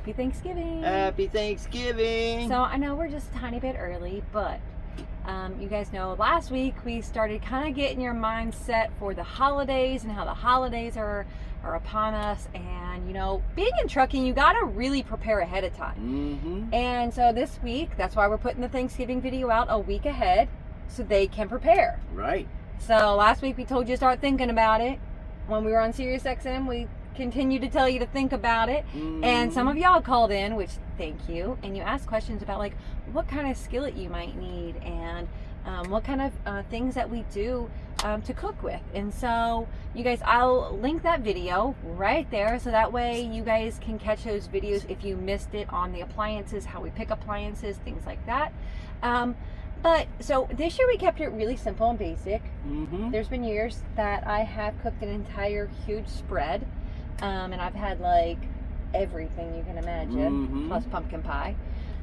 Happy Thanksgiving. Happy Thanksgiving. So I know we're just a tiny bit early, but you guys know last week we started kind of getting your mind set for the holidays and how the holidays are upon us. And you know, being in trucking, you got to really prepare ahead of time. Mm-hmm. And so this week, that's why we're putting the Thanksgiving video out a week ahead so they can prepare. Right. So last week we told you to start thinking about it. When we were on SiriusXM, we continued to tell you to think about it. Mm-hmm. And some of y'all called in, which thank you, and you asked questions about like what kind of skillet you might need and what kind of things that we do to cook with. And so you guys, I'll link that video right there so that way you guys can catch those videos if you missed it on the appliances, how we pick appliances, things like that. But so this year we kept it really simple and basic. Mm-hmm. There's been years that I have cooked an entire huge spread, and I've had like everything you can imagine, Mm-hmm. plus pumpkin pie.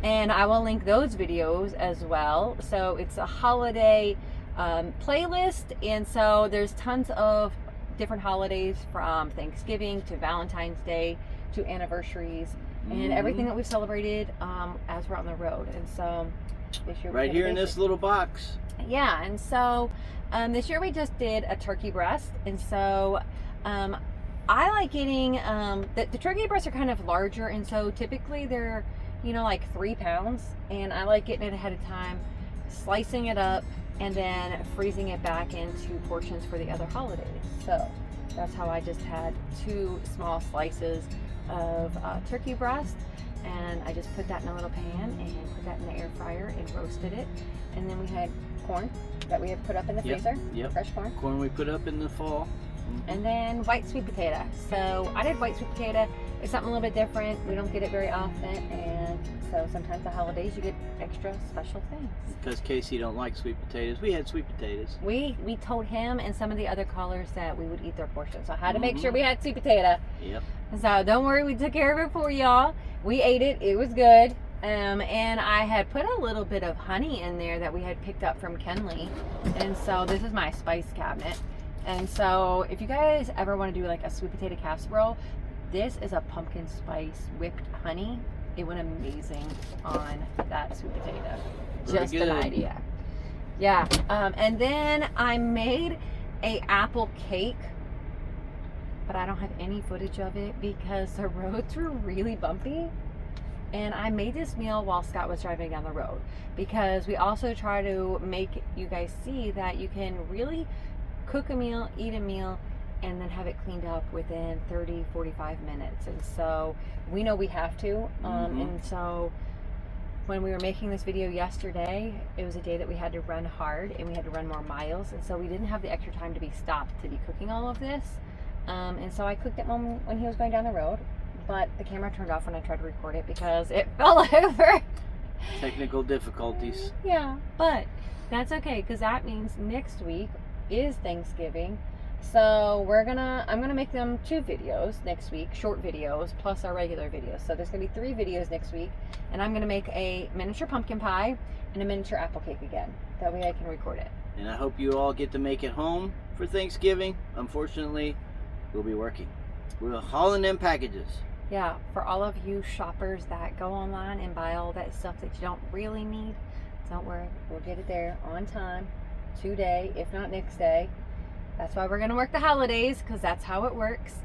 And I will link those videos as well. So it's a holiday playlist, and so there's tons of different holidays from Thanksgiving to Valentine's Day to anniversaries and everything that we've celebrated as we're on the road. And so this year Right here in this little box. Yeah, and so this year we just did a turkey breast, and so I like getting the turkey breasts are kind of larger, and so typically they're, you know, like 3 pounds, and I like getting it ahead of time, slicing it up, and then freezing it back into portions for the other holidays. So that's how I just had 2 small slices of turkey breast, and I just put that in a little pan and put that in the air fryer and roasted it. And then we had corn that we had put up in the freezer, fresh corn. Corn we put up in the fall. And then white sweet potato. So I did white sweet potato. It's something a little bit different. We don't get it very often, and so sometimes the holidays you get extra special things. Because Casey don't like sweet potatoes, we had sweet potatoes. We told him and some of the other callers that we would eat their portion, so I had to make sure we had sweet potato. Yep. So don't worry, we took care of it for y'all. We ate it. It was good. And I had put a little bit of honey in there that we had picked up from Kenley. And so this is my spice cabinet. And so if you guys ever want to do like a sweet potato casserole, this is a pumpkin spice whipped honey. It went amazing on that sweet potato. Just an idea. Yeah. And then I made a apple cake, but I don't have any footage of it because the roads were really bumpy. And I made this meal while Scott was driving down the road, because we also try to make you guys see that you can really cook a meal, eat a meal, and then have it cleaned up within 30-45 minutes. And so we know we have to. And so when we were making this video yesterday, it was a day that we had to run hard and we had to run more miles. And so we didn't have the extra time to be stopped to be cooking all of this. And so I cooked it when he was going down the road, but the camera turned off when I tried to record it because it fell over. Technical difficulties. Yeah, but that's okay, because that means next week is Thanksgiving. So I'm gonna make them 2 videos next week, short videos, plus our regular videos. So there's gonna be 3 videos next week, and I'm gonna make a miniature pumpkin pie and a miniature apple cake again. That way I can record it. And I hope you all get to make it home for Thanksgiving. Unfortunately, we'll be working. We're hauling them packages. Yeah, for all of you shoppers that go online and buy all that stuff that you don't really need, don't worry, we'll get it there on time today, if not next day. That's why we're going to work the holidays, because that's how it works.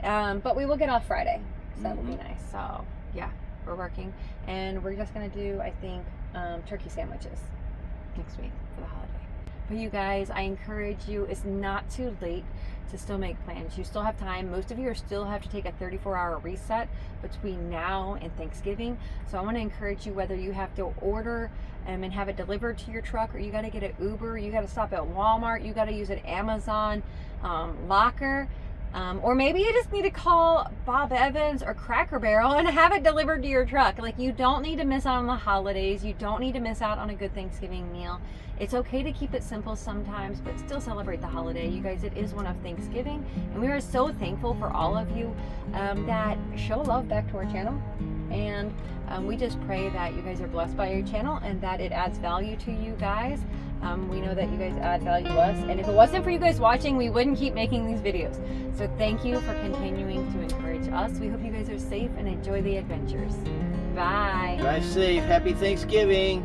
But we will get off Friday, so that'll be nice. So yeah, we're working, and we're just going to do, I think, turkey sandwiches next week for the holiday. But you guys, I encourage you, it's not too late to still make plans. You still have time. Most of you still have to take a 34-hour reset between now and Thanksgiving. So I want to encourage you, whether you have to order and have it delivered to your truck, or you got to get an Uber, you got to stop at Walmart, you got to use an Amazon locker, or maybe you just need to call Bob Evans or Cracker Barrel and have it delivered to your truck. Like, you don't need to miss out on the holidays. You don't need to miss out on a good Thanksgiving meal. It's okay to keep it simple sometimes, but still celebrate the holiday. You guys, it is one of Thanksgiving, and we are so thankful for all of you that show love back to our channel. And we just pray that you guys are blessed by your channel and that it adds value to you guys. We know that you guys add value to us, and if it wasn't for you guys watching, we wouldn't keep making these videos. So thank you for continuing to encourage us. We hope you guys are safe and enjoy the adventures. Bye. Drive safe. Happy Thanksgiving.